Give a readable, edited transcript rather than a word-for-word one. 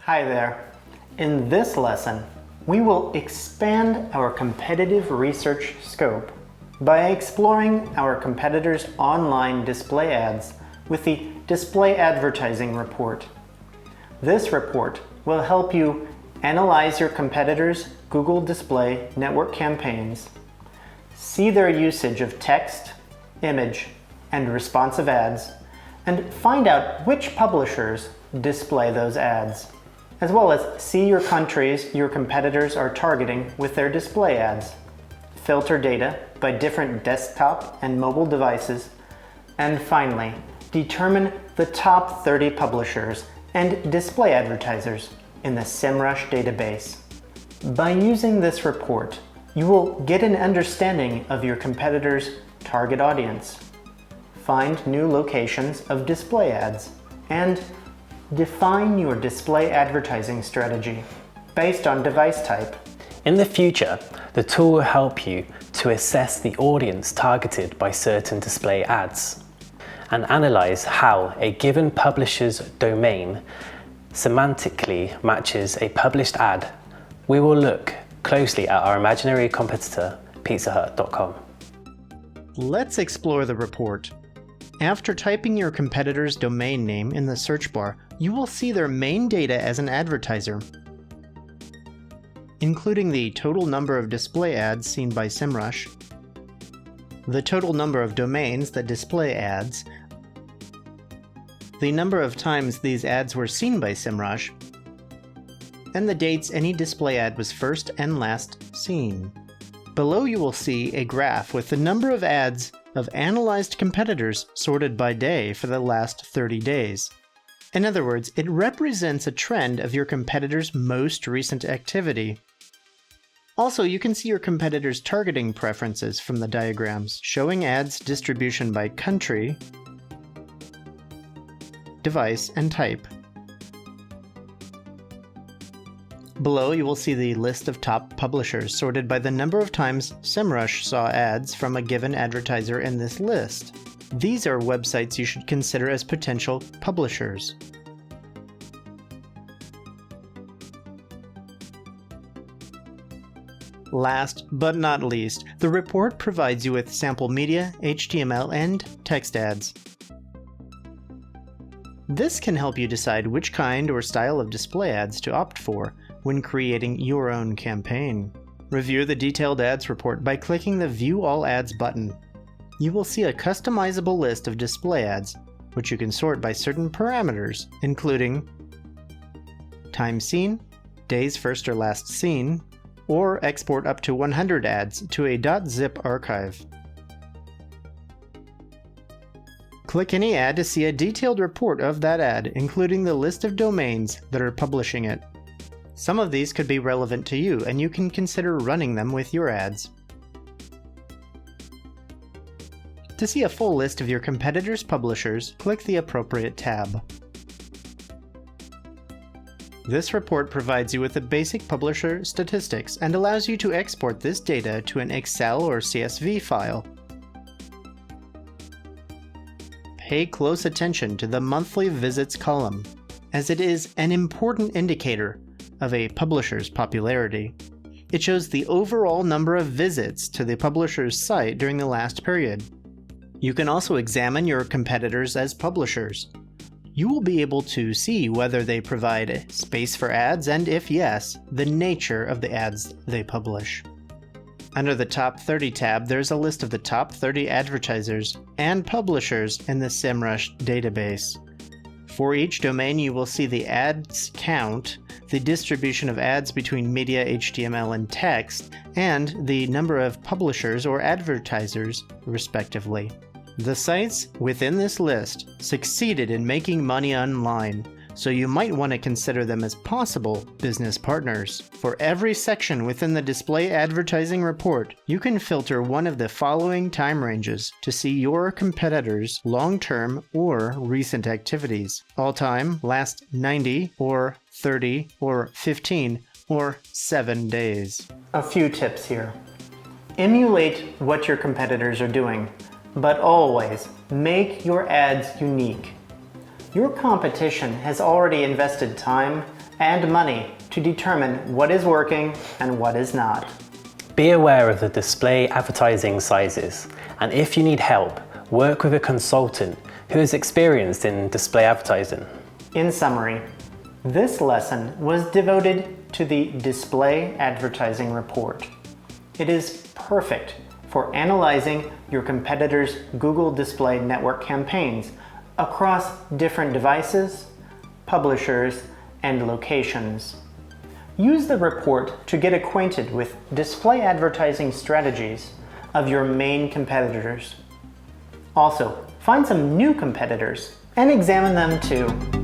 Hi there. In this lesson, we will expand our competitive research scope by exploring our competitors' online display ads with the Display Advertising Report. This report will help you analyze your competitors' Google Display Network campaigns, see their usage of text, image, and responsive ads, and find out which publishers display those ads, as well as see your countries your competitors are targeting with their display ads, filter data by different desktop and mobile devices, and finally, determine the top 30 publishers and display advertisers in the SEMrush database. By using this report, you will get an understanding of your competitors' target audience, find new locations of display ads, and define your display advertising strategy based on device type. In the future, the tool will help you to assess the audience targeted by certain display ads and analyze how a given publisher's domain semantically matches a published ad. We will look closely at our imaginary competitor, pizzahut.com. Let's explore the report. After typing your competitor's domain name in the search bar, you will see their main data as an advertiser, including the total number of display ads seen by SEMrush, the total number of domains that display ads, the number of times these ads were seen by SEMrush, and the dates any display ad was first and last seen. Below you will see a graph with the number of ads of analyzed competitors sorted by day for the last 30 days. In other words, it represents a trend of your competitor's most recent activity. Also, you can see your competitors' targeting preferences from the diagrams, showing ads distribution by country, device, and type. Below, you will see the list of top publishers sorted by the number of times SEMrush saw ads from a given advertiser in this list. These are websites you should consider as potential publishers. Last but not least, the report provides you with sample media, HTML, and text ads. This can help you decide which kind or style of display ads to opt for when creating your own campaign. Review the detailed ads report by clicking the View All Ads button. You will see a customizable list of display ads, which you can sort by certain parameters, including time seen, days first or last seen, or export up to 100 ads to a .zip archive. Click any ad to see a detailed report of that ad, including the list of domains that are publishing it. Some of these could be relevant to you, and you can consider running them with your ads. To see a full list of your competitors' publishers, click the appropriate tab. This report provides you with the basic publisher statistics and allows you to export this data to an Excel or CSV file. Pay close attention to the monthly visits column, as it is an important indicator of a publisher's popularity. It shows the overall number of visits to the publisher's site during the last period. You can also examine your competitors as publishers. You will be able to see whether they provide space for ads and, if yes, the nature of the ads they publish. Under the Top 30 tab, there's a list of the top 30 advertisers and publishers in the SEMrush database. For each domain, you will see the ads count, the distribution of ads between media, HTML, and text, and the number of publishers or advertisers, respectively. The sites within this list succeeded in making money online, so you might want to consider them as possible business partners. For every section within the Display Advertising Report, you can filter one of the following time ranges to see your competitors' long-term or recent activities: all-time, last 90, or 30, or 15, or 7 days. A few tips here. Emulate what your competitors are doing. But always make your ads unique. Your competition has already invested time and money to determine what is working and what is not. Be aware of the display advertising sizes, and if you need help, work with a consultant who is experienced in display advertising. In summary, this lesson was devoted to the display advertising report. It is perfect for analyzing your competitors' Google Display Network campaigns across different devices, publishers, and locations. Use the report to get acquainted with display advertising strategies of your main competitors. Also, find some new competitors and examine them too.